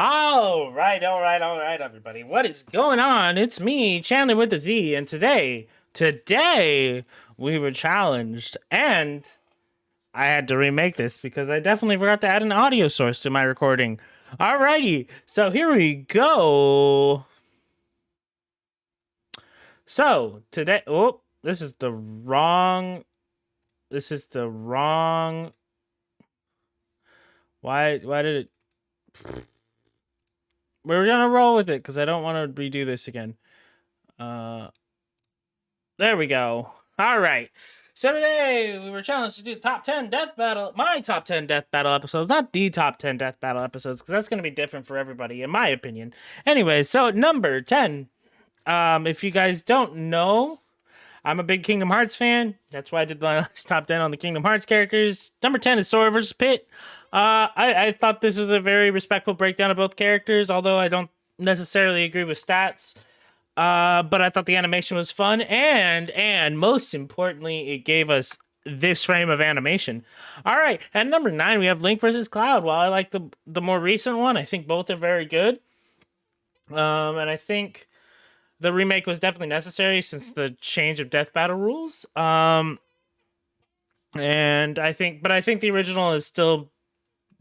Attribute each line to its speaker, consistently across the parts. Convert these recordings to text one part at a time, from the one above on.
Speaker 1: All right, everybody. What is going on? It's me, Chandler with a Z, and today we were challenged, and I had to remake this because I definitely forgot to add an audio source to my recording. Alrighty, so here we go. So today, this is the wrong. Why did it? We're gonna roll with it because I don't want to redo this again. There we go. All right. So today we were challenged to do the top 10 death battle, my top 10 death battle episodes, not the top 10 death battle episodes, because that's going to be different for everybody, in my opinion. Anyways, so at number 10, if you guys don't know, I'm a big Kingdom Hearts fan. That's why I did my last top 10 on the Kingdom Hearts characters. Number 10 is Sora versus Pit. I thought this was a very respectful breakdown of both characters, although I don't necessarily agree with stats. But I thought the animation was fun, and most importantly, it gave us this frame of animation. All right, at number 9, we have Link versus Cloud. While I like the more recent one, I think both are very good. And I think the remake was definitely necessary since the change of death battle rules. And I think the original is still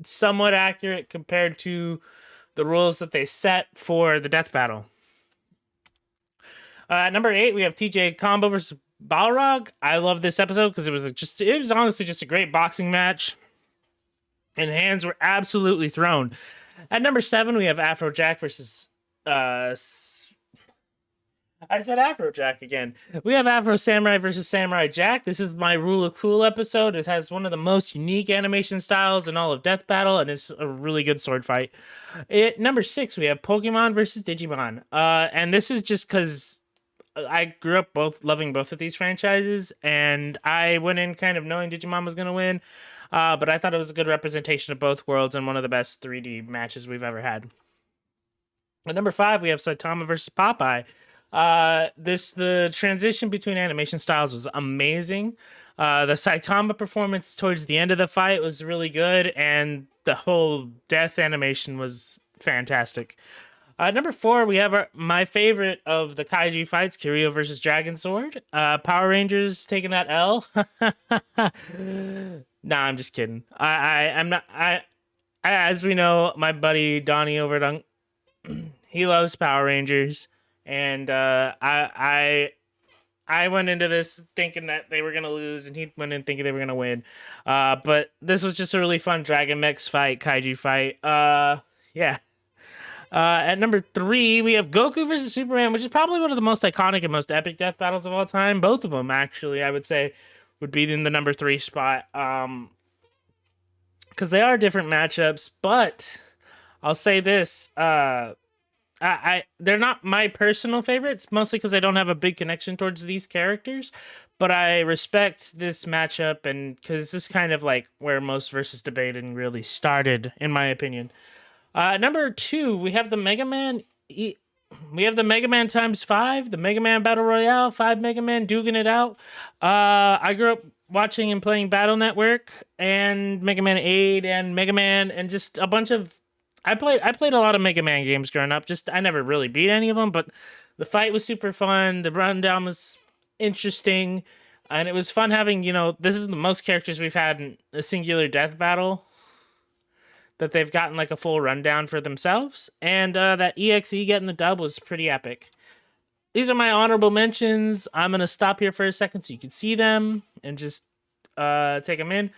Speaker 1: somewhat accurate compared to the rules that they set for the death battle. At number 8, we have TJ Combo versus Balrog. I love this episode because it was honestly just a great boxing match, and hands were absolutely thrown. At number 7, we have Afrojack versus I said Afrojack again. We have Afro Samurai versus Samurai Jack. This is my Rule of Cool episode. It has one of the most unique animation styles in all of Death Battle, and it's a really good sword fight. At number 6, we have Pokemon versus Digimon. And this is just because I grew up loving both of these franchises, and I went in kind of knowing Digimon was going to win, but I thought it was a good representation of both worlds and one of the best 3D matches we've ever had. At number 5, we have Saitama versus Popeye. The transition between animation styles was amazing. The Saitama performance towards the end of the fight was really good, and the whole death animation was fantastic. Number 4, we have my favorite of the Kaiji fights, Kiryu versus Dragon Sword. Power Rangers taking that L. Nah, I'm just kidding. I'm not. As we know, my buddy Donnie over at he loves Power Rangers, and I went into this thinking that they were gonna lose, and he went in thinking they were gonna win. But this was just a really fun Dragon Mechs fight, Kaiji fight. Yeah. At number 3, we have Goku versus Superman, which is probably one of the most iconic and most epic death battles of all time. Both of them, actually, I would say, would be in the number 3 spot. Because they are different matchups, but I'll say this: they're not my personal favorites, mostly because I don't have a big connection towards these characters. But I respect this matchup, and because this is kind of like where most versus debating really started, in my opinion. Number 2, we have the Mega Man. We have the Mega Man x5, the Mega Man Battle Royale, 5 Mega Man duking it out. I grew up watching and playing Battle Network and Mega Man 8 and Mega Man, and just a bunch of. I played a lot of Mega Man games growing up. Just I never really beat any of them, but the fight was super fun. The rundown was interesting, and it was fun having this is the most characters we've had in a singular death battle that they've gotten like a full rundown for themselves, and that EXE getting the dub was pretty epic. These are my honorable mentions. I'm gonna stop here for a second so you can see them and just take them in.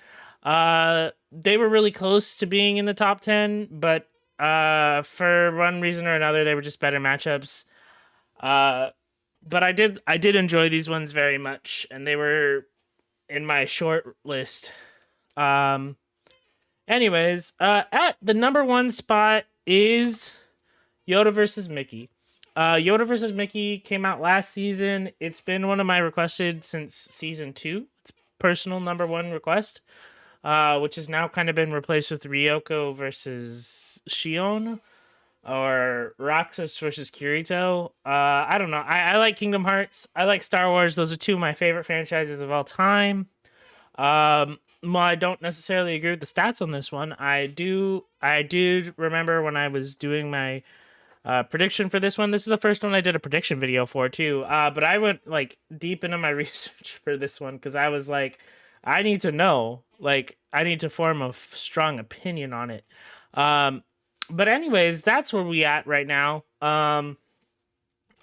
Speaker 1: They were really close to being in the top 10, but for one reason or another, they were just better matchups. But I did enjoy these ones very much, and they were in my short list. Anyways, at the number 1 spot is Yoda versus Mickey. Yoda versus Mickey came out last season. It's been one of my requested since season 2. It's personal number 1 request, which has now kind of been replaced with Ryoko versus Shion, or Roxas versus Kirito. I don't know. I like Kingdom Hearts. I like Star Wars. Those are 2 of my favorite franchises of all time. while I don't necessarily agree with the stats on this one, I did remember when I was doing my prediction for this one. This is the first one I did a prediction video for too. But I went like deep into my research for this one because I was like, I need to know, like, I need to form a strong opinion on it. But anyways, that's where we at right now.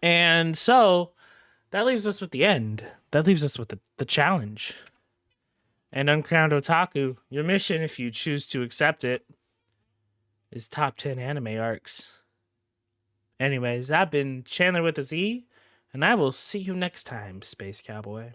Speaker 1: And so that leaves us with the end. That leaves us with the challenge. And Uncrowned Otaku, your mission, if you choose to accept it, is top 10 anime arcs. Anyways, I've been Chandler with a Z, and I will see you next time, Space Cowboy.